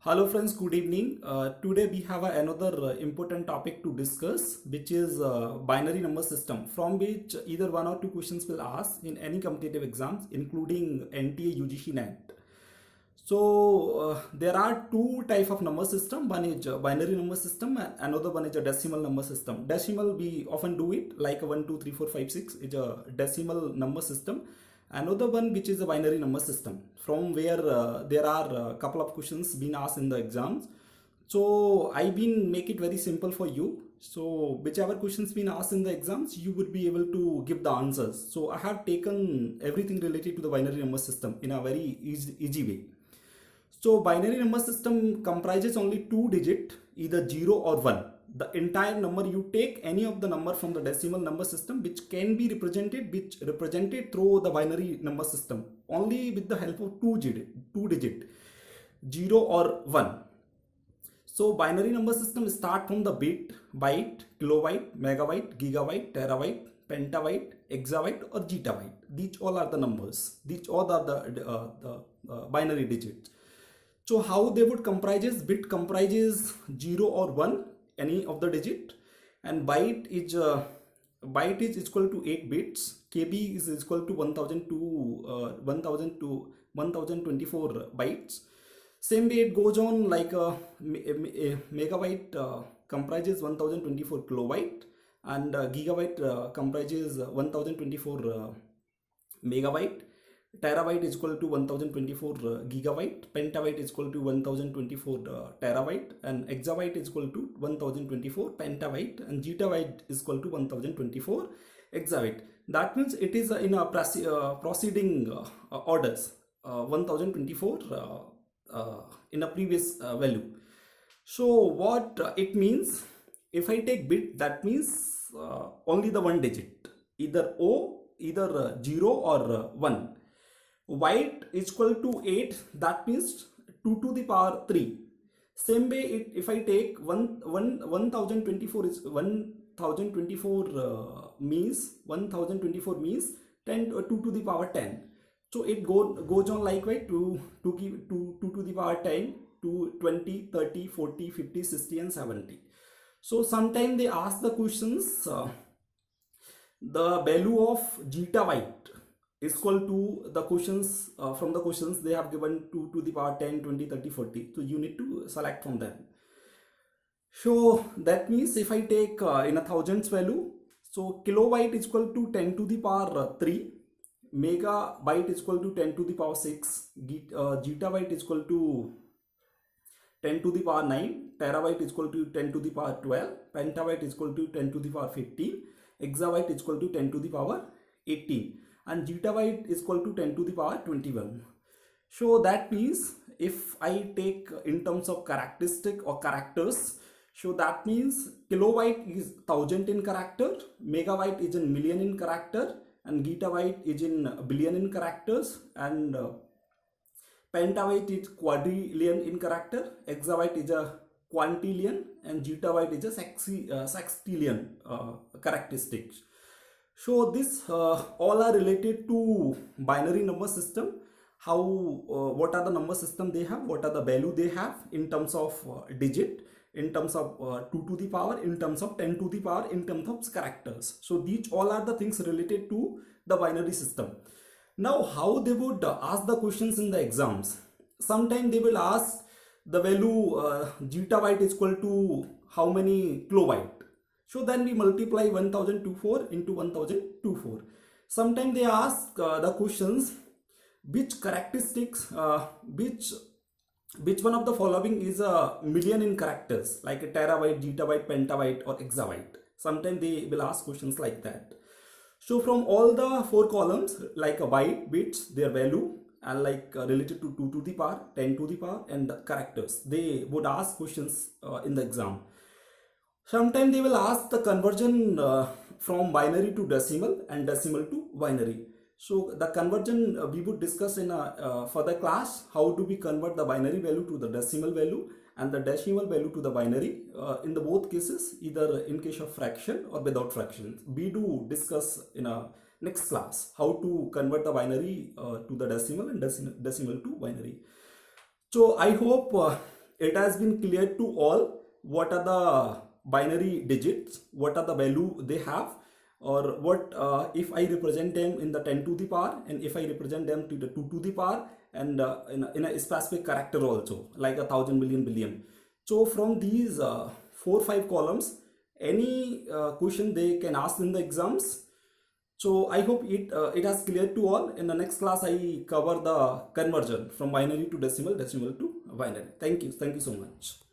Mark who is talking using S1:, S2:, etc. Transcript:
S1: Hello friends, good evening. Today we have another important topic to discuss, which is binary number system, from which either one or two questions will ask in any competitive exams, including NTA, UGC, NET. So there are two type of number system. One is binary number system, and another one is a decimal number system. Decimal we often do it like a 1, 2, 3, 4, 5, 6 is a decimal number system. Another one which is a binary number system, from where there are a couple of questions being asked in the exams. So I been make it very simple for you. So whichever questions been asked in the exams, you would be able to give the answers. So I have taken everything related to the binary number system in a very easy way. So binary number system comprises only two digit, either 0 or 1. The entire number, you take any of the number from the decimal number system which can be represented through the binary number system only with the help of two digit 0 or 1. So binary number system start from the bit, byte, kilobyte, megabyte, gigabyte, terabyte, petabyte, exabyte or zettabyte. These all are the numbers. These all are the binary digits. So how they would comprises, bit comprises 0 or 1, any of the digit, and byte is equal to 8 bits, kb is equal to 1000 to 1024 bytes. Same way it goes on, like a megabyte comprises 1024 kilobyte, and gigabyte comprises 1024 megabyte. Terabyte is equal to 1024 gigabyte, petabyte is equal to 1024 terabyte, and exabyte is equal to 1024 petabyte, and zettabyte is equal to 1024 exabyte. That means it is in a proceeding orders, 1024 in a previous value. So what it means, if I take bit, that means only the one digit, either 0 or 1. Byte is equal to 8, that means 2 to the power 3. Same way, if I take 1024 is 1024 means 10 2 to the power 10. So it goes on likewise to give 2 to the power 10 to 20, 30, 40, 50, 60 and 70. So sometimes they ask the questions, the value of zettabyte is equal to the questions, from the questions they have given 2 to the power 10, 20, 30, 40. So you need to select from them. So that means if I take in a thousands value, so kilobyte is equal to 10 to the power 3, megabyte is equal to 10 to the power 6, zettabyte is equal to 10 to the power 9, terabyte is equal to 10 to the power 12, petabyte is equal to 10 to the power 15, exabyte is equal to 10 to the power 18, and zettabyte is equal to 10 to the power 21. So that means if I take in terms of characteristic or characters, so that means kilobyte is 1000 in character, megabyte is in million in character, and gigabyte is in billion in characters, and pentabyte is quadrillion in character, exabyte is a quintillion, and zettabyte is a sextillion characteristics. So this all are related to binary number system. How what are the number system they have, what are the value they have in terms of digit, in terms of 2 to the power, in terms of 10 to the power, in terms of characters. So these all are the things related to the binary system. Now how they would ask the questions in the exams, sometimes they will ask the value zettabyte is equal to how many kilobyte. So then we multiply 1024 into 1024. Sometimes they ask the questions, which characteristics, which one of the following is a million in characters, like a terabyte, zettabyte, petabyte or exabyte. Sometimes they will ask questions like that. So from all the four columns, like a byte, bits, their value, and like related to 2 to the power, 10 to the power, and the characters, they would ask questions in the exam. Sometimes they will ask the conversion from binary to decimal and decimal to binary. So the conversion we would discuss in a further class, how do we convert the binary value to the decimal value and the decimal value to the binary in the both cases, either in case of fraction or without fractions. We do discuss in a next class how to convert the binary to the decimal and decimal to binary. So I hope it has been clear to all what are the binary digits, what are the value they have, or what if I represent them in the 10 to the power, and if I represent them to the 2 to the power, and in a specific character also, like 1,000 million billion. So from these 4-5 columns, any question they can ask in the exams. So I hope it has clear to all. In the next class, I cover the conversion from binary to decimal, decimal to binary. Thank you so much.